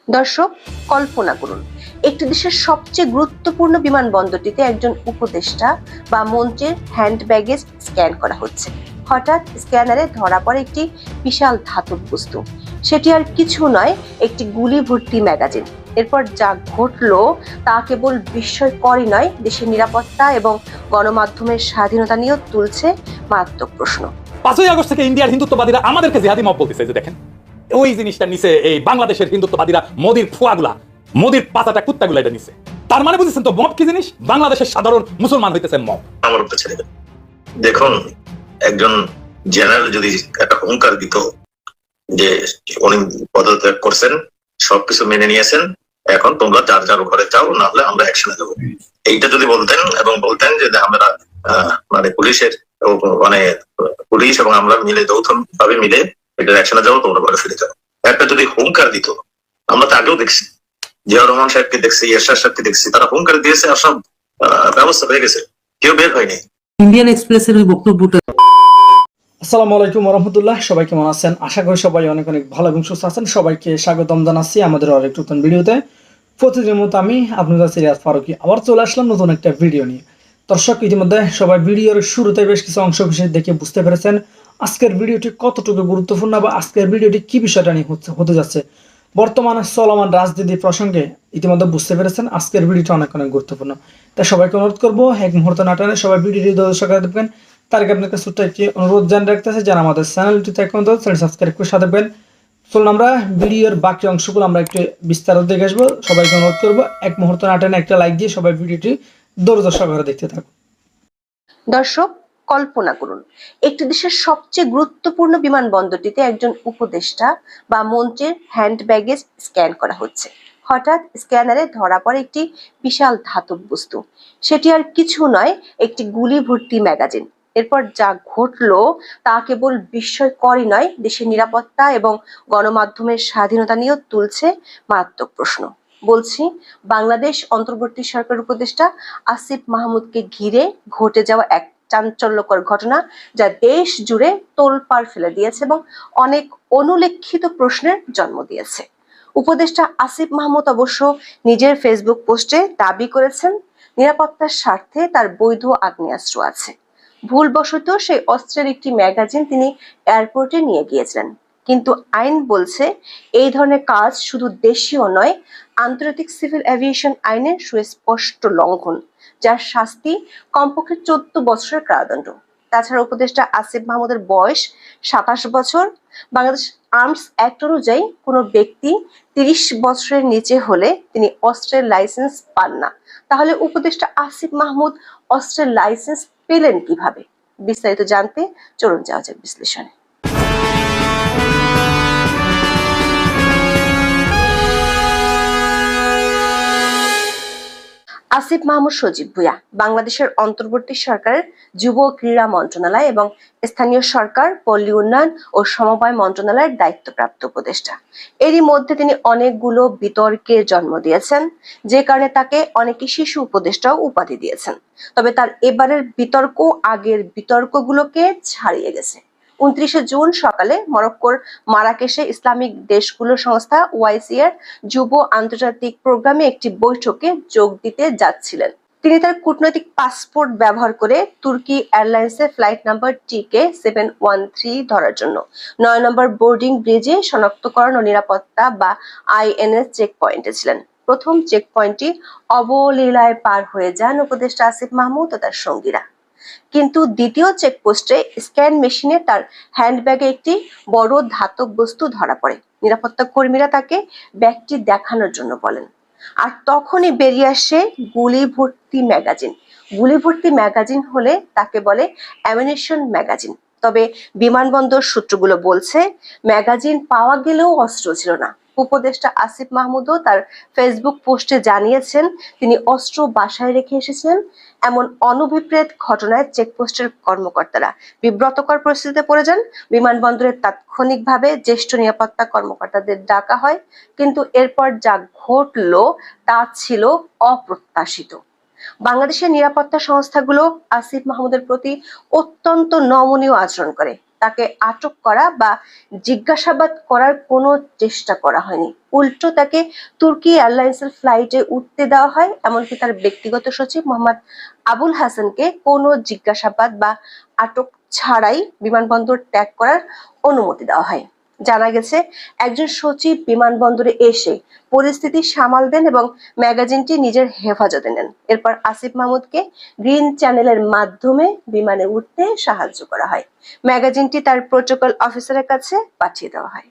দর্শক, কল্পনা করুন একটি দেশের সবচেয়ে গুরুত্বপূর্ণ বিমানবন্দরটিতে একজন উপদেষ্টা বা মন্ত্রীর হ্যান্ড ব্যাগেজ স্ক্যান করা হচ্ছে। হঠাৎ স্ক্যানারে ধরা পড়ে একটি বিশাল ধাতব বস্তু। সেটি আর কিছু নয়, একটি গুলি ভর্তি ম্যাগাজিন। এরপর যা ঘটলো তা কেবল বিস্ময়করই নয়, দেশের নিরাপত্তা এবং গণমাধ্যমের স্বাধীনতা নিয়েও তুলছে মারাত্মক প্রশ্ন। 5ই আগস্ট থেকে ইন্ডিয়ার হিন্দুত্ববাদীরা আমাদেরকে জিহাদি মব বলতেছে। যে দেখেন, ওই জিনিসটা নিচে এই বাংলাদেশের হিন্দুত্ববাদীরা মোদির ফুয়াগুলা, মোদির পাতাটা কুত্তাগুলা এটা নিচে। তার মানে বুঝেছেন তো মব কি জিনিস? বাংলাদেশের সাধারণ মুসলমান হইতেছে মব। আমার উপরে ছেড়ে দেন। দেখুন, একজন জেনারেল যদি একটা হুঙ্কার দিত যে উনি পদত্যাগ করছেন, সবকিছু মেনে নিয়েছেন, এখন তোমরা যার যার ঘরে যাও, না হলে আমরা অ্যাকশনে যাবো, এইটা যদি বলতেন এবং বলতেন যে আমরা মানে পুলিশের মানে পুলিশ এবং আমরা মিলে যৌথ ভাবে মিলে এটার অ্যাকশনে যাবো, তোমরা ঘরে ফিরে যাও, একটা যদি হুঙ্কার দিত। আমরা তো আগেও দেখছি, জিয়া রহমান সাহেবকে দেখছি, এরশাদ সাহেবকে দেখছি, তারা হুঙ্কার দিয়েছে আর সব ব্যবস্থা হয়ে গেছে, কেউ বের হয়নি। ইন্ডিয়ান এক্সপ্রেসের ওই বক্তব্যটা। আসসালামু আলাইকুম রহমতুল্লাহ, সবাই কেমন আছেন? আশা করি সবাই অনেক অনেক ভালো এবং সুস্থ আছেন। সবাইকে স্বাগতম জানাচ্ছি আমাদের আরেকটি নতুন ভিডিওতে। প্রতিদিনের মতো আমি আপনাদের সিরিয়াস ফারুকি আবার চলে আসলাম নতুন একটা ভিডিও নিয়ে। দর্শক, ইতিমধ্যে সবাই ভিডিওর শুরুতে বেশ কিছু অংশ বিশেষ দেখে বুঝতে পেরেছেন আজকের ভিডিওটি কতটুকু গুরুত্বপূর্ণ বা আজকের ভিডিওটি কি বিষয়টা নিয়ে হতে যাচ্ছে। বর্তমানে চলমান রাজনীতি প্রসঙ্গে ইতিমধ্যে বুঝতে পেরেছেন আজকের ভিডিওটা অনেক অনেক গুরুত্বপূর্ণ। তাই সবাইকে অনুরোধ করবো এক মুহূর্ত না টানে সবাই ভিডিওটি দর্শক দেখবেন। তার আগে আপনাকে ছোট্ট একটি অনুরোধ জানিয়ে রাখতেছে, যারা আমাদের চ্যানেলটিতে এখন চ্যানেল সাবস্ক্রাইব করে সাথে দেবেন। চলুন আমরা ভিডিওর বাকি অংশগুলো আমরা একটু বিস্তারিত দেখে আসবো। সবাইকে অনুরোধ করবো এক মুহূর্ত না টানে একটা লাইক দিয়ে সবাই ভিডিওটি ধৈর্য সহকারে দেখতে থাকুন। দর্শক, কল্পনা করুন একটি দেশের সবচেয়ে গুরুত্বপূর্ণ বিমানবন্দরটিতে একজন উপদেষ্টা বা মন্ত্রীর হ্যান্ড ব্যাগেজ স্ক্যান করা হচ্ছে। হঠাৎ স্ক্যানারে ধরা পড়ে একটি বিশাল ধাতব বস্তু। সেটি আর কিছু নয়, একটি গুলি ভর্তি ম্যাগাজিন। এরপর যা ঘটলো তা কেবল বিস্ময়করই নয়, দেশের নিরাপত্তা এবং গণমাধ্যমের স্বাধীনতা নিয়েও তুলছে মারাত্মক প্রশ্ন। বলছি, বাংলাদেশ অন্তর্বর্তী সরকার উপদেষ্টা আসিফ মাহমুদকে ঘিরে ঘটে যাওয়া এক চাঞ্চল্যকর ঘটনা, যা দেশ জুড়ে তোলপাড় ফেলে দিয়েছে এবং অনেক অনুলেখিত প্রশ্নের জন্ম দিয়েছে। উপদেষ্টা আসিফ মাহমুদ অবশ্য নিজের ফেসবুক পোস্টে দাবি করেছেন, নিরাপত্তার স্বার্থে তার বৈধ আগ্নেয়াস্ত্র আছে। ভুলবশত সেই অস্ত্রের একটি ম্যাগাজিন তিনি এয়ারপোর্টে নিয়ে গিয়েছিলেন। কিন্তু আইন বলছে এই ধরনের কাজ শুধু দেশীয় নয়, আন্তর্জাতিক সিভিল এভিয়েশন আইনের সুস্পষ্ট লঙ্ঘন, যার শাস্তি কমপক্ষে 14 বছরের কারাদণ্ড। তাছাড়া উপদেষ্টা আসিফ মাহমুদের বয়স 27 বছর। বাংলাদেশ আর্মস অ্যাক্ট অনুযায়ী কোনো ব্যক্তি 30 বছরের নিচে হলে তিনি অস্ত্রের লাইসেন্স পান না। তাহলে উপদেষ্টা আসিফ মাহমুদ অস্ত্রের লাইসেন্স পেলেন কিভাবে? বিস্তারিত জানতে চলুন যাওয়া যাক বিশ্লেষণে। আসিফ মাহমুদ সজীব ভুঁইয়া বাংলাদেশের অন্তর্বর্তী সরকারের যুব ক্রীড়া মন্ত্রণালয় এবং স্থানীয় সরকার, পল্লী উন্নয়ন ও সমবায় মন্ত্রণালয়ের দায়িত্বপ্রাপ্ত উপদেষ্টা। এরই মধ্যে তিনি অনেকগুলো বিতর্কের জন্ম দিয়েছেন, যে কারণে তাকে অনেকে শিশু উপদেষ্টাও উপাধি দিয়েছেন। তবে তার এবারের বিতর্ক আগের বিতর্কগুলোকে ছাড়িয়ে গেছে। 29 জুন সকালে মরক্কোর মারাকেশে ইসলামিক দেশগুলোর সংস্থা ওআইসি এর যুব আন্তর্জাতিক প্রোগ্রামে একটি বৈঠকে যোগ দিতে যাচ্ছিলেন। তিনি তার কূটনৈতিক পাসপোর্ট ব্যবহার করে তুর্কি এয়ারলাইন্সের ফ্লাইট নাম্বার টিকে 713 ধরার জন্য 9 নম্বর বোর্ডিং ব্রিজে শনাক্তকরণ ও নিরাপত্তা বা আইএনএস চেক পয়েন্টে ছিলেন। প্রথম চেক পয়েন্টটি অবলীলায় পার হয়ে যান উপদেষ্টা আসিফ মাহমুদ ও তার সঙ্গীরা। কিন্তু দ্বিতীয় চেকপোস্টে স্ক্যান মেশিনে তার হ্যান্ডব্যাগে একটি বড় ধাতব বস্তু ধরা পড়ে। নিরাপত্তা কর্মীরা তাকে ব্যাগটি দেখানোর জন্য বলেন, আর তখনই বেরিয়ে আসে গুলি ভর্তি ম্যাগাজিন। গুলি ভর্তি ম্যাগাজিন হলে তাকে বলে অ্যামিনিশন ম্যাগাজিন। তবে বিমানবন্দর সূত্রগুলো বলছে, ম্যাগাজিন পাওয়া গেলেও অস্ত্র ছিল না। উপদেষ্টা আসিফ মাহমুদও তার ফেসবুক পোস্টে জানিয়েছেন, তিনি অস্ত্র বাসায় রেখে এসেছেন। এমন অনভিপ্রেত ঘটনায় চেকপোস্টের কর্মকর্তারা বিব্রতকর পরিস্থিতিতে পড়ে যান। বিমানবন্দরে তাৎক্ষণিকভাবে জ্যেষ্ঠ নিরাপত্তা কর্মকর্তাদের ডাকা হয়, কিন্তু এরপর যা ঘটলো তা ছিল অপ্রত্যাশিত। বাংলাদেশের নিরাপত্তা সংস্থাগুলো আসিফ মাহমুদের প্রতি অত্যন্ত নমনীয় আচরণ করে। তাকে আটক করা বা জিজ্ঞাসাবাদ করার কোনো চেষ্টা করা হয়নি। উল্টো তাকে তুর্কি এয়ারলাইন্সের ফ্লাইটে উঠতে দেওয়া হয়। এমনকি তার ব্যক্তিগত সচিব মোহাম্মদ আবুল হাসানকে কোনো জিজ্ঞাসাবাদ বা আটক ছাড়াই বিমানবন্দর ত্যাগ করার অনুমতি দেওয়া হয়। জানা গেছে, একজন সচিব বিমানবন্দরে এসে পরিস্থিতি সামাল দেন এবং ম্যাগাজিনটি নিজের হেফাজতে নেন। এরপর আসিফ মাহমুদকে গ্রিন চ্যানেলের মাধ্যমে বিমানে উঠতে সাহায্য করা হয়। ম্যাগাজিনটি তার প্রোটোকল অফিসারের কাছে পাঠিয়ে দেওয়া হয়।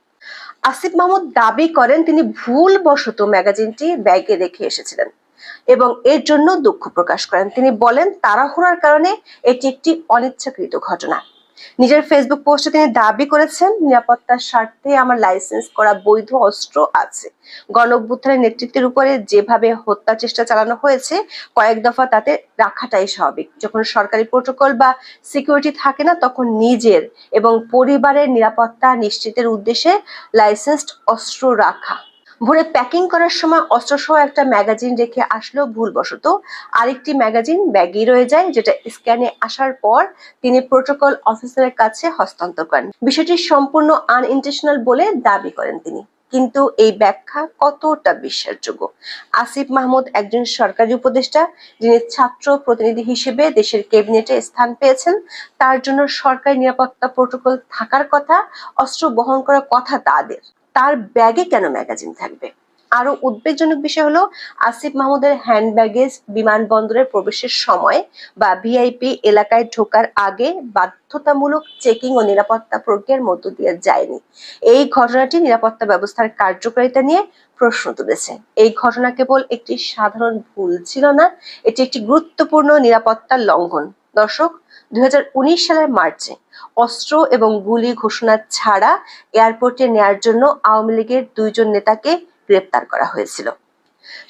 আসিফ মাহমুদ দাবি করেন তিনি ভুলবশত ম্যাগাজিনটি ব্যাগে রেখে এসেছিলেন এবং এর জন্য দুঃখ প্রকাশ করেন। তিনি বলেন, তাড়াহুড়ার কারণে এটি একটি অনিচ্ছাকৃত ঘটনা। নিজের ফেসবুক পোস্টে তিনি দাবি করেছেন, নিরাপত্তার স্বার্থে আমার লাইসেন্স করা বৈধ অস্ত্র আছে। গণঅভ্যুত্থানের নেতৃত্বের উপরে যেভাবে হত্যা চেষ্টা চালানো হয়েছে, কয়েক দফা তাতে রাখাটাই স্বাভাবিক। যখন সরকারি প্রোটোকল বা সিকিউরিটি থাকে না, তখন নিজের এবং পরিবারের নিরাপত্তা নিশ্চিতের উদ্দেশ্যে লাইসেন্সড অস্ত্র রাখা। ভোরে প্যাকিং করার সময় অস্ত্রসহ একটা ম্যাগাজিন রেখে আসলেও ভুলবশত আরেকটি ম্যাগাজিন ব্যাগেই রয়ে যায়, যেটা স্ক্যানে আসার পর তিনি প্রোটোকল অফিসারের কাছে হস্তান্তর করেন। বিষয়টি সম্পূর্ণ আনইনটেনশনাল বলে দাবি করেন তিনি। কিন্তু এই ব্যাখ্যা কতটা বিশ্বাসযোগ্য? আসিফ মাহমুদ একজন সরকারি উপদেষ্টা, যিনি ছাত্র প্রতিনিধি হিসেবে দেশের ক্যাবিনেটে স্থান পেয়েছেন। তার জন্য সরকারি নিরাপত্তা প্রোটোকল থাকার কথা, অস্ত্র বহন করার কথা তাদের। তার ব্যাগে কেন ম্যাগাজিন থাকবে? আরো উদ্বেগজনক বিষয় হলো, আসিফ মাহমুদের হ্যান্ড ব্যাগেজ বিমানবন্দরে প্রবেশের সময় বা ভিআইপি এলাকায় ঢোকার আগে বাধ্যতামূলক চেকিং ও নিরাপত্তা প্রক্রিয়ার মধ্য দিয়ে যায়নি। এই ঘটনাটি নিরাপত্তা ব্যবস্থার কার্যকারিতা নিয়ে প্রশ্ন তুলেছে। এই ঘটনা কেবল একটি সাধারণ ভুল ছিল না, এটি একটি গুরুত্বপূর্ণ নিরাপত্তা লঙ্ঘন। দর্শক, 2019 সালের মার্চে অস্ত্র এবং গুলি ঘোষণা ছাড়া এয়ারপোর্টে নেয়ার জন্য আওয়ামী লীগের 2 জন নেতাকে গ্রেপ্তার করা হয়েছিল।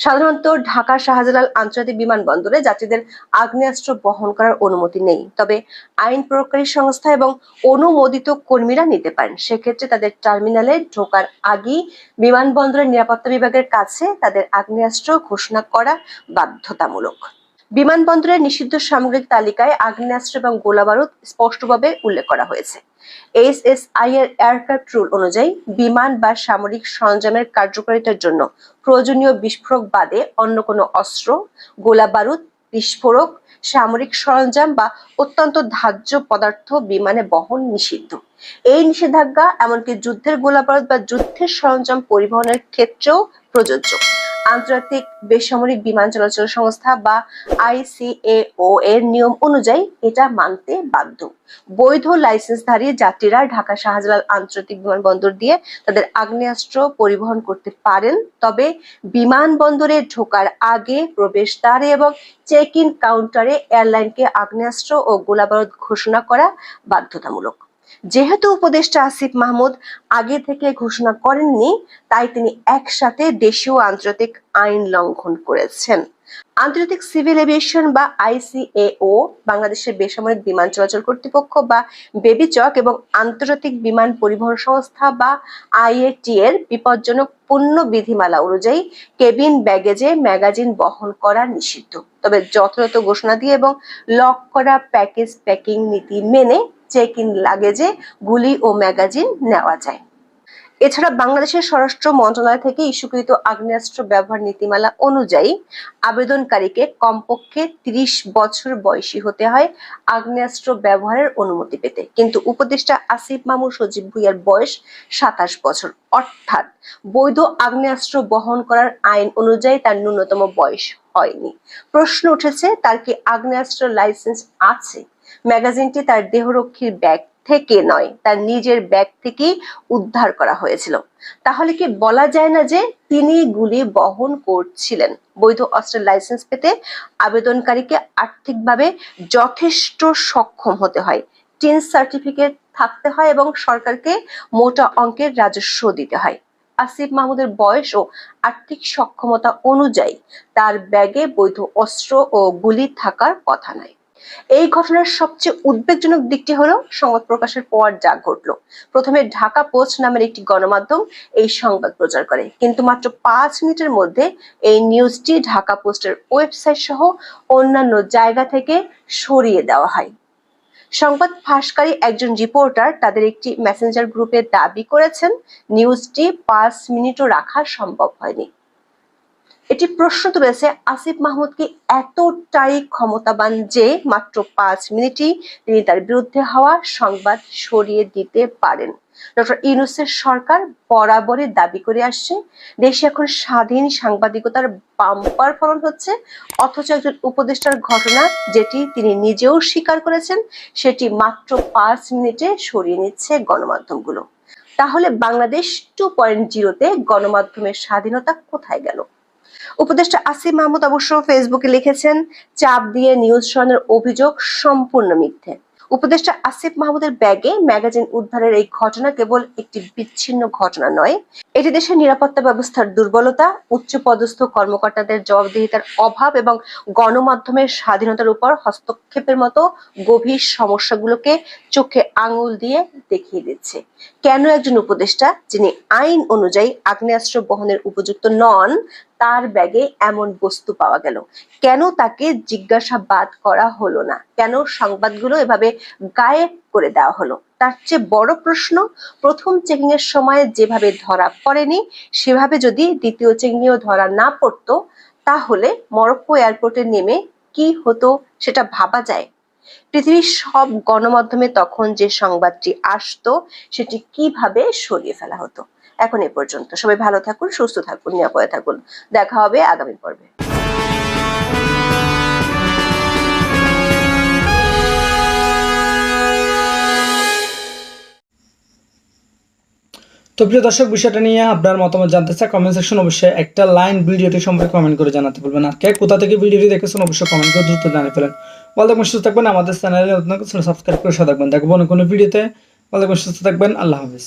সাধারণত ঢাকা শাহজালাল আন্তর্জাতিক বিমানবন্দরে যাত্রীদের আগ্নেয়াস্ত্র বহন করার অনুমতি নেই, তবে আইন প্রয়োগকারী সংস্থা এবং অনুমোদিত কর্মীরা নিতে পারেন। সেক্ষেত্রে তাদের টার্মিনালে ঢোকার আগেই বিমানবন্দরের নিরাপত্তা বিভাগের কাছে তাদের আগ্নেয়াস্ত্র ঘোষণা করা বাধ্যতামূলক। বিমানবন্দরের নিষিদ্ধ সামগ্রিক তালিকায় আগ্নেয়াস্ত্র এবং গোলাবারুদ স্পষ্টভাবে উল্লেখ করা হয়েছে। এসএসআই এর এয়ারক্রাফট রুল অনুযায়ী বিমান বা সামরিক সরঞ্জামের কার্যকারিতার জন্য প্রয়োজনীয় বিস্ফোরক বাদে অন্য কোনো অস্ত্র, গোলাবারুদ, বিস্ফোরক, সামরিক সরঞ্জাম বা অত্যন্ত ধার্য পদার্থ বিমানে বহন নিষিদ্ধ। এই নিষেধাজ্ঞা এমনকি যুদ্ধের গোলাবারুদ বা যুদ্ধের সরঞ্জাম পরিবহনের ক্ষেত্রেও প্রযোজ্য। আন্তর্জাতিক বেসামরিক বিমান চলাচল সংস্থা বা আইসিএও এর নিয়ম অনুযায়ী এটা মানতে বাধ্য। বৈধ লাইসেন্সধারী যাত্রীরা ঢাকা শাহজালাল আন্তর্জাতিক বিমানবন্দর দিয়ে তাদের আগ্নেয়াস্ত্র পরিবহন করতে পারেন, তবে বিমানবন্দরে ঢোকার আগে প্রবেশদ্বারে এবং চেক ইন কাউন্টারে এয়ারলাইনকে আগ্নেয়াস্ত্র ও গোলাবারুদ ঘোষণা করা বাধ্যতামূলক। যেহেতু উপদেষ্টা আসিফ মাহমুদ আগে থেকে ঘোষণা করেননি, তাই তিনি একসাথে দেশীয় আন্তর্জাতিক আইন লঙ্ঘন করেছেন। আন্তর্জাতিক সিভিল এভিয়েশন বা আইসিএও, বাংলাদেশের বেসামরিক বিমান চলাচল কর্তৃপক্ষ বা বেবিচক এবং আন্তর্জাতিক বিমান পরিবহন সংস্থা বা আইএটি এর বিপজ্জনক পণ্য বিধিমালা অনুযায়ী কেবিন ব্যাগেজে ম্যাগাজিন বহন করা নিষিদ্ধ। তবে যথাযথ ঘোষণা দিয়ে এবং লক করা প্যাকেজ প্যাকিং নীতি মেনে চেক ইন লাগেজে গুলি ও ম্যাগাজিন নেওয়া যায়। এছাড়া বাংলাদেশের স্বরাষ্ট্র মন্ত্রণালয় থেকে ইস্যুকৃত আগ্নেয়াস্ত্র ব্যবহার নীতিমালা অনুযায়ী আবেদনকারীকে কমপক্ষে 30 বছর বয়সী হতে হয় আগ্নেয়াস্ত্র ব্যবহারের অনুমতি পেতে। কিন্তু উপদেষ্টা আসিফ মাহমুদ সজীব ভুঁইয়ার বয়স 27 বছর, অর্থাৎ বৈধ আগ্নেয়াস্ত্র বহন করার আইন অনুযায়ী তার ন্যূনতম বয়স হয়নি। প্রশ্ন উঠেছে, তার কি আগ্নেয়াস্ত্র লাইসেন্স আছে? ম্যাগাজিনটি তার দেহরক্ষীর ব্যাগ থেকে নয়, তার নিজের ব্যাগ থেকেই উদ্ধার করা হয়েছিল। তাহলে কি বলা যায় না যে তিনি গুলি বহন করছিলেন? বৈধ অস্ত্রের লাইসেন্স পেতে আবেদনকারীকে আর্থিকভাবে যথেষ্ট সক্ষম হতে হয়, টিন সার্টিফিকেট থাকতে হয় এবং সরকারকে মোটা অঙ্কের রাজস্ব দিতে হয়। আসিফ মাহমুদের বয়স ও আর্থিক সক্ষমতা অনুযায়ী তার ব্যাগে বৈধ অস্ত্র ও গুলি থাকার কথা নয়। এই ঘটনার সবচেয়ে উদ্বেগজনক দিকটি হলো সংবাদ প্রকাশের পর যা ঘটলো। প্রথমে ঢাকা পোস্ট নামের একটি গণমাধ্যম এই সংবাদ প্রচার করে, কিন্তু মাত্র 5 মিনিটের মধ্যে এই নিউজটি ঢাকা পোস্টের ওয়েবসাইট সহ অন্যান্য জায়গা থেকে সরিয়ে দেওয়া হয়। সংবাদ ফাঁসকারী একজন রিপোর্টার তাদের একটি মেসেঞ্জার গ্রুপে দাবি করেছেন নিউজটি 5 মিনিটও রাখা সম্ভব হয়নি। এটি প্রশ্ন তুলেছে আসিফ মাহমুদ কি এতটাই ক্ষমতাবান যে মাত্র 5 মিনিটই তিনি তার বিরুদ্ধে হওয়া সংবাদ সরিয়ে দিতে পারেন। ডক্টর ইউনূসের সরকার বরাবরই দাবি করে আসছে দেশে এখন স্বাধীন সাংবাদিকতার বাম্পার ফলন হচ্ছে, অথচ একজন উপদেষ্টার ঘটনা যেটি তিনি নিজেও স্বীকার করেছেন সেটি মাত্র 5 মিনিটে সরিয়ে নিচ্ছে গণমাধ্যমগুলো। তাহলে বাংলাদেশ 2.0-তে গণমাধ্যমের স্বাধীনতা কোথায় গেল? উপদেষ্টা আসিফ মাহমুদ অবশ্য ফেসবুকে লিখেছেন, চাপ দিয়ে নিউজ সরানোর অভিযোগ সম্পূর্ণ মিথ্যে। উপদেষ্টা আসিফ মাহমুদের ব্যাগে ম্যাগাজিন উদ্ধারের এই ঘটনা কেবল একটি বিচ্ছিন্ন ঘটনা নয়, এটি দেশের নিরাপত্তা ব্যবস্থার দুর্বলতা, উচ্চপদস্থ কর্মকর্তাদের জবাবদিহিতার অভাব এবং গণমাধ্যমের স্বাধীনতার উপর হস্তক্ষেপের মতো গভীর সমস্যাগুলোকে চোখে আঙুল দিয়ে দেখিয়ে দিচ্ছে। কেন একজন উপদেষ্টা যিনি আইন অনুযায়ী আগ্নেয়াস্ত্র বহনের উপযুক্ত নন তার ব্যাগে এমন বস্তু পাওয়া গেল? কেন তাকে জিজ্ঞাসাবাদ করা হলো না? কেন সংবাদগুলো এভাবে গায়েব করে দেওয়া হলো? তার চেয়ে বড় প্রশ্ন, প্রথম চেকিং এর সময় যেভাবে ধরা পড়েনি সেভাবে যদি দ্বিতীয় চেকিংয়েও ধরা না পড়তো তাহলে মরক্কো এয়ারপোর্টে নেমে কি হতো সেটা ভাবা যায়। পৃথিবীর সব গণমাধ্যমে তখন যে সংবাদটি আসতো সেটি কিভাবে সরিয়ে ফেলা হতো। এখন এ পর্যন্ত। সবাই ভালো থাকুন, সুস্থ থাকুন, নিরাপদে থাকুন। দেখা হবে আগামী পর্বে। তো প্রিয় দর্শক, বিষয়টা নিয়ে আপনার মতামত জানতে চাই কমেন্ট সেকশন অবশ্যই একটা লাইন ভিডিওটি সম্পর্কে কমেন্ট করে জানাতে বলবেন। আর কে কোথা থেকে ভিডিওটি দেখেছেন অবশ্যই কমেন্ট করে দ্রুত জানিয়ে ফেলেন। ভালো থাকবেন, সুস্থ থাকবেন, আমাদের চ্যানেলে নতুন সাবস্ক্রাইব করে সাথে থাকবেন। দেখবো অন্য কোনো ভিডিওতে। ভালো থাকবেন, সুস্থ থাকবেন, আল্লাহ হাফিজ।